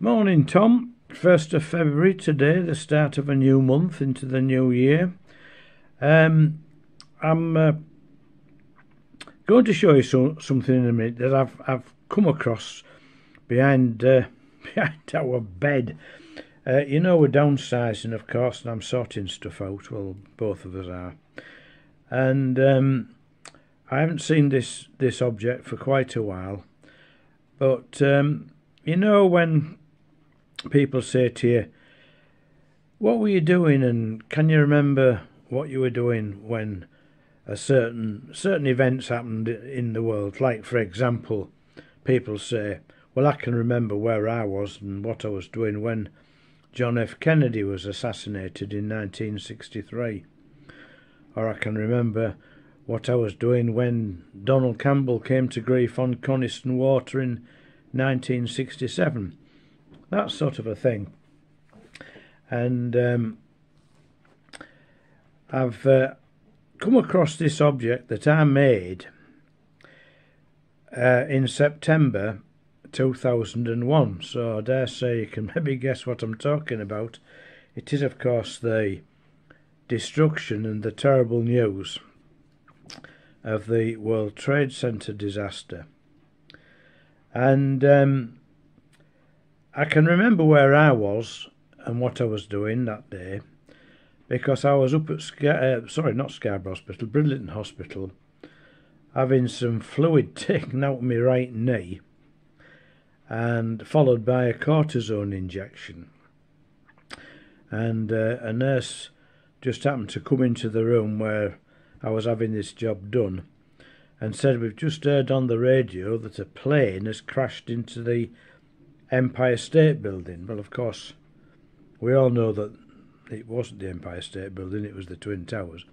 Morning, Tom. 1st of February today, the start of a new month into the new year. I'm going to show you something in a minute that I've come across behind our bed. We're downsizing, of course, and I'm sorting stuff out. Well, both of us are. And I haven't seen this object for quite a while. But, when people say to you, what were you doing, and can you remember what you were doing when a certain events happened in the world? Like, for example, people say, well, I can remember where I was and what I was doing when John F. Kennedy was assassinated in 1963. Or I can remember what I was doing when Donald Campbell came to grief on Coniston Water in 1967. That sort of a thing. And I've come across this object that I made in September 2001. So I dare say you can maybe guess what I'm talking about. It is, of course, the destruction and the terrible news of the World Trade Center disaster. And I can remember where I was and what I was doing that day, because I was up at not Scarborough Hospital, Bridlington Hospital, having some fluid taken out of my right knee, and followed by a cortisone injection. And a nurse just happened to come into the room where I was having this job done, and said, we've just heard on the radio that a plane has crashed into the Empire State Building. Well, of course, we all know that it wasn't the Empire State Building, it was the Twin Towers.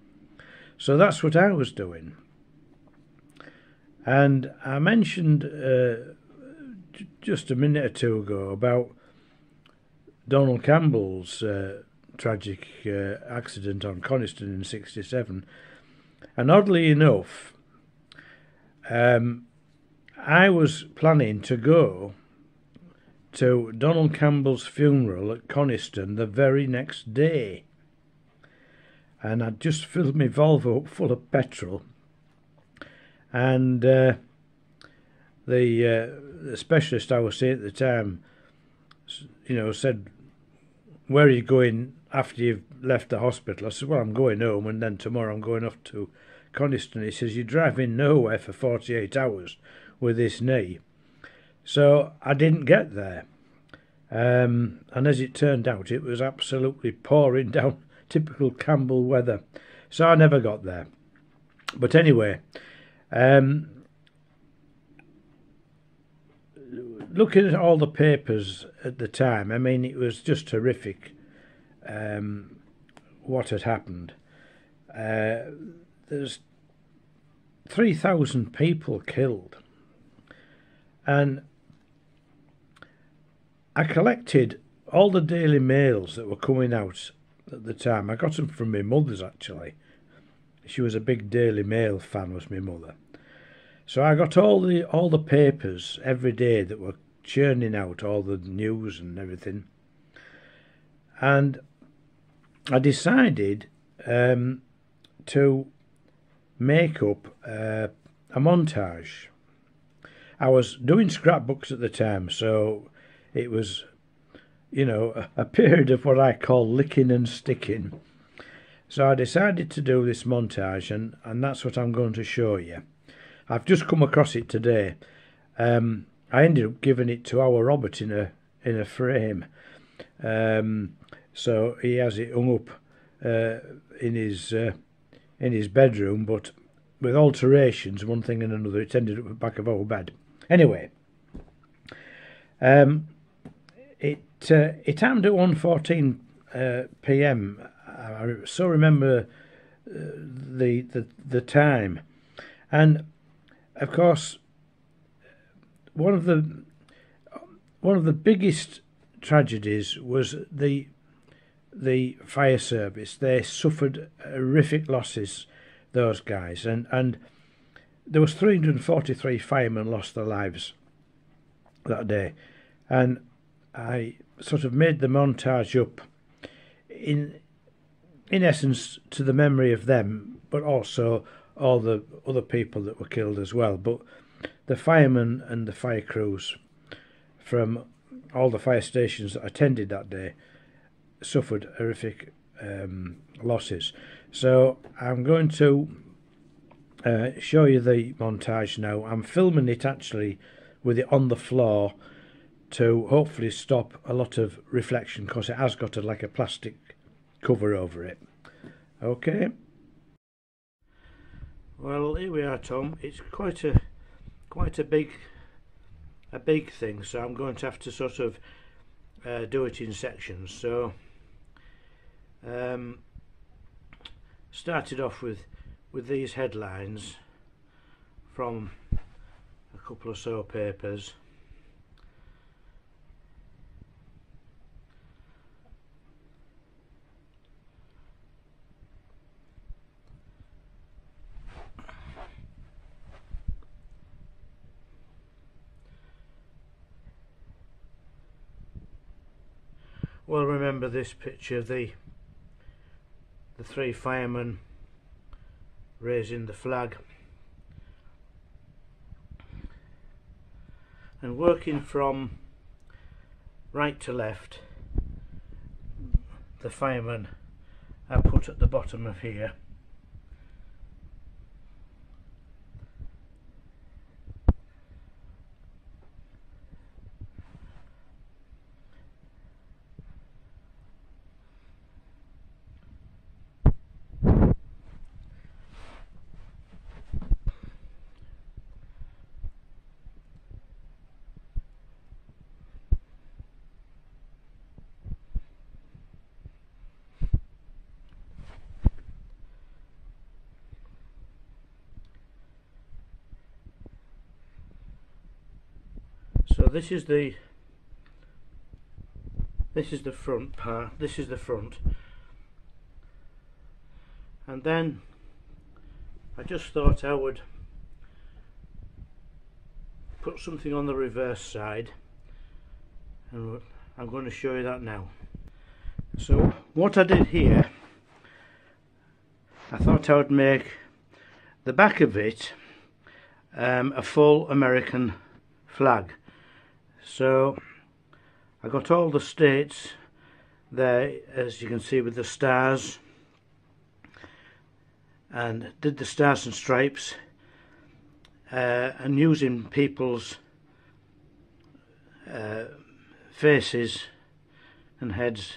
So that's what I was doing. And I mentioned just a minute or two ago about Donald Campbell's tragic accident on Coniston in 67. And oddly enough, I was planning to go to Donald Campbell's funeral at Coniston the very next day. And I'd just filled my Volvo up full of petrol. And the specialist I was seeing at the time, said, where are you going after you've left the hospital? I said, well, I'm going home, and then tomorrow I'm going off to Coniston. He says, you're driving nowhere for 48 hours with this knee. So I didn't get there. And as it turned out, it was absolutely pouring down, typical Campbell weather. So I never got there. But anyway, looking at all the papers at the time, I mean, it was just horrific what had happened. There's 3,000 people killed. And I collected all the Daily Mails that were coming out at the time. I got them from my mother's, actually. She was a big Daily Mail fan, was my mother. So I got all the papers every day that were churning out all the news and everything. And I decided to make up a montage. I was doing scrapbooks at the time, so it was, a period of what I call licking and sticking. So I decided to do this montage, and that's what I'm going to show you. I've just come across it today. I ended up giving it to our Robert in a frame. So he has it hung up in his bedroom, but with alterations, one thing and another, it ended up at the back of our bed. Anyway, it happened at 1:14 p.m. I so remember the time, and of course, one of the biggest tragedies was the fire service. They suffered horrific losses, those guys, and there was 343 firemen lost their lives that day, and I sort of made the montage up in essence to the memory of them, but also all the other people that were killed as well. But the firemen and the fire crews from all the fire stations that attended that day suffered horrific losses. So I'm going to show you the montage now. I'm filming it actually with it on the floor to hopefully stop a lot of reflection, because it has got like a plastic cover over it. Okay. Well, here we are, Tom. It's quite a big thing, so I'm going to have to sort of do it in sections. So started off with these headlines from a couple of soap papers. Well, remember this picture, the three firemen raising the flag and working from right to left. The firemen are put at the bottom of here. So this is the front part, this is the front, and then I just thought I would put something on the reverse side, and I'm going to show you that now. So what I did here, I thought I would make the back of it a full American flag. So I got all the states there, as you can see, with the stars, and did the stars and stripes, and using people's faces and heads,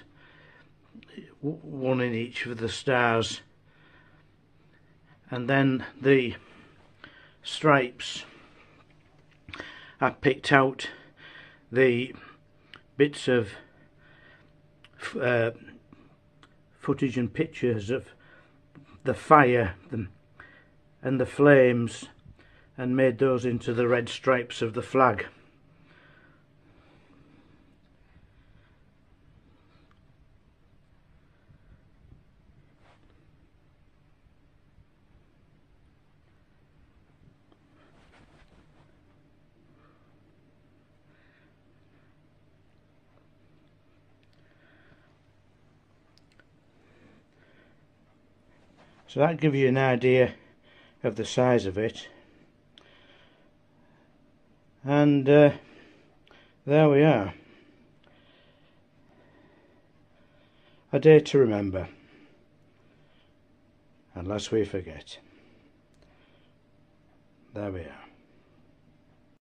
one in each of the stars, and then the stripes I picked out the bits of footage and pictures of the fire and the flames, and made those into the red stripes of the flag. So that gives you an idea of the size of it, and there we are, a day to remember, unless we forget. There we are.